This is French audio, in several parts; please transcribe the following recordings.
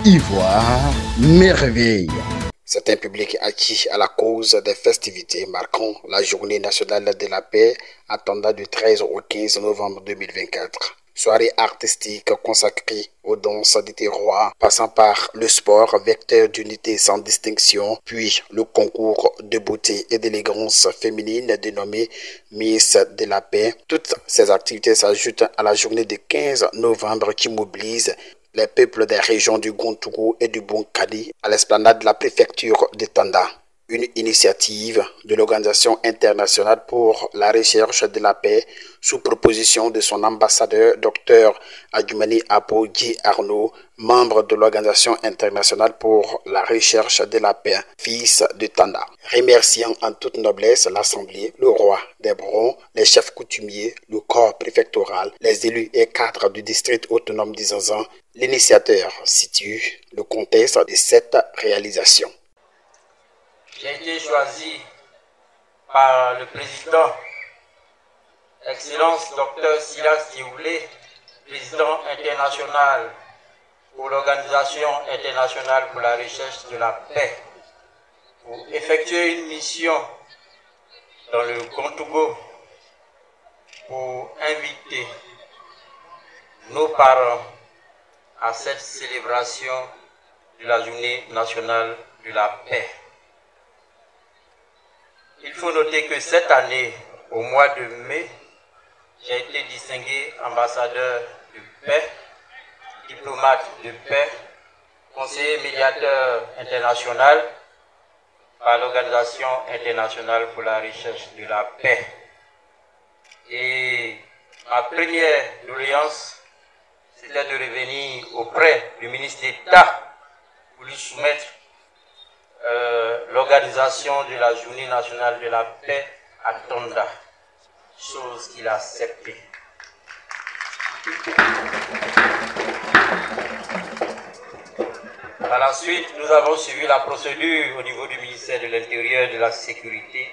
Ivoire, merveille. C'est un public acquis à la cause des festivités marquant la Journée nationale de la paix attendant du 13 au 15 novembre 2024. Soirée artistique consacrée aux danses des terroirs, passant par le sport, vecteur d'unité sans distinction, puis le concours de beauté et d'élégance féminine dénommé Miss de la paix. Toutes ces activités s'ajoutent à la journée du 15 novembre qui mobilise les peuples des régions du Gontougou et du Bonkali à l'esplanade de la préfecture de Tanda. Une initiative de l'Organisation internationale pour la recherche de la paix sous proposition de son ambassadeur Dr Adjumani Apo-Dji Arnaud, membre de l'Organisation internationale pour la recherche de la paix, fils de Tanda. Remerciant en toute noblesse l'Assemblée, le roi des Brons, les chefs coutumiers, le corps préfectoral, les élus et cadres du district autonome d'Izanzan, l'initiateur situe le contexte de cette réalisation. J'ai été choisi par le président, Excellence Dr Silas Dioulé, président international pour l'Organisation internationale pour la recherche de la paix, pour effectuer une mission dans le Gontougou pour inviter nos parents à cette célébration de la Journée nationale de la paix. Il faut noter que cette année, au mois de mai, j'ai été distingué ambassadeur de paix, diplomate de paix, conseiller médiateur international par l'Organisation internationale pour la recherche de la paix. Et ma première doléance, c'était de revenir auprès du ministre d'État pour lui soumettre l'organisation de la Journée nationale de la paix à Tanda, chose qu'il a acceptée. Par la suite, nous avons suivi la procédure au niveau du ministère de l'Intérieur et de la Sécurité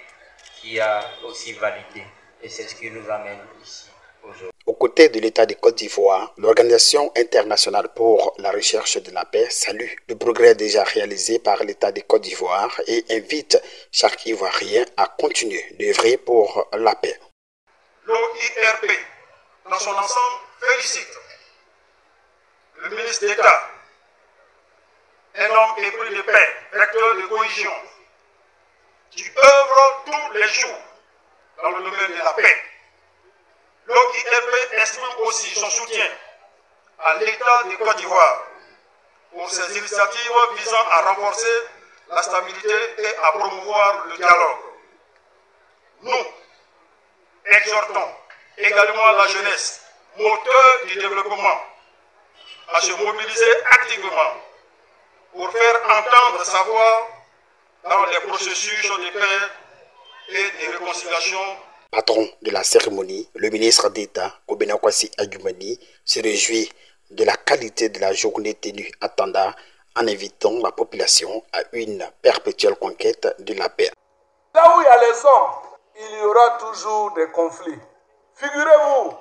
qui a aussi validé. Et c'est ce qui nous amène ici aujourd'hui. Aux côtés de l'État de Côte d'Ivoire, l'Organisation internationale pour la recherche de la paix salue le progrès déjà réalisé par l'État de Côte d'Ivoire et invite chaque Ivoirien à continuer d'œuvrer pour la paix. L'OIRP, dans son ensemble, félicite le ministre d'État, un homme épris de paix, vecteur de cohésion, qui œuvre tous les jours dans le domaine de la paix. L'OIRP exprime aussi son soutien à l'État de Côte d'Ivoire pour ses initiatives visant à renforcer la stabilité et à promouvoir le dialogue. Nous exhortons également la jeunesse, moteur du développement, à se mobiliser activement pour faire entendre sa voix dans les processus de paix et de réconciliation. Patron de la cérémonie, le ministre d'État, Kobenakwasi Adjumani, se réjouit de la qualité de la journée tenue à Tanda en invitant la population à une perpétuelle conquête de la paix. Là où il y a les hommes, il y aura toujours des conflits. Figurez-vous,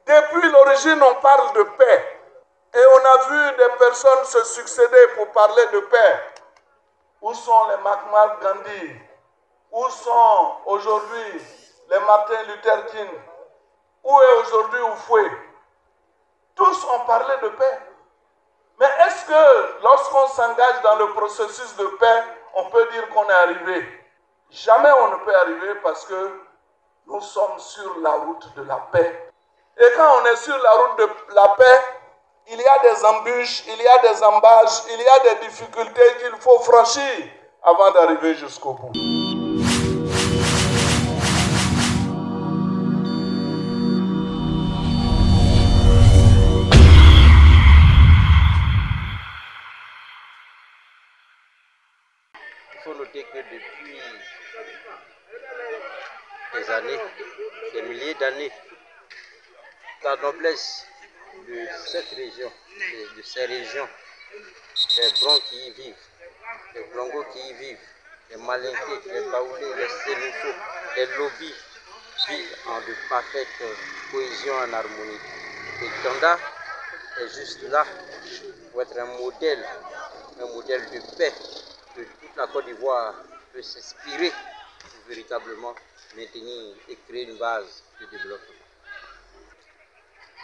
depuis l'origine, on parle de paix. Et on a vu des personnes se succéder pour parler de paix. Où sont les Mahatma Gandhi? Où sont aujourd'hui les Martin Luther King? Où est aujourd'hui Oufoué? Tous ont parlé de paix. Mais est-ce que lorsqu'on s'engage dans le processus de paix, on peut dire qu'on est arrivé? Jamais on ne peut arriver parce que nous sommes sur la route de la paix. Et quand on est sur la route de la paix, il y a des embûches, il y a des embâches, il y a des difficultés qu'il faut franchir avant d'arriver jusqu'au bout. Il faut noter que depuis des années, des milliers d'années, la noblesse de cette région, de ces régions, les Brons qui y vivent, les Blongos qui y vivent, les Malinqués, les Baoulés, les Sénéfaux, les Lobis vivent en de parfaite cohésion, en harmonie. Et Tanda est juste là pour être un modèle de paix que toute la Côte d'Ivoire peut s'inspirer pour véritablement maintenir et créer une base de développement.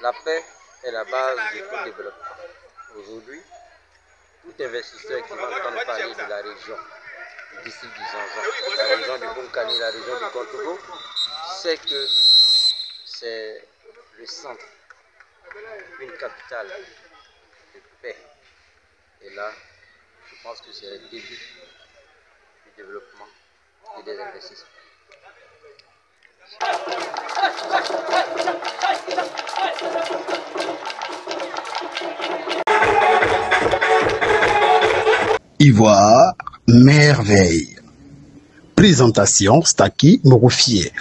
La paix est la base de tout développement. Aujourd'hui, tout investisseur qui va entendre parler de la région du district du Zanzan, la région du Bonkani, la région du Kontogo, sait que c'est le centre, une capitale de paix. Et là, je pense que c'est le début du développement et des investissements. Ivoire, merveille. Présentation Staki Moroufier.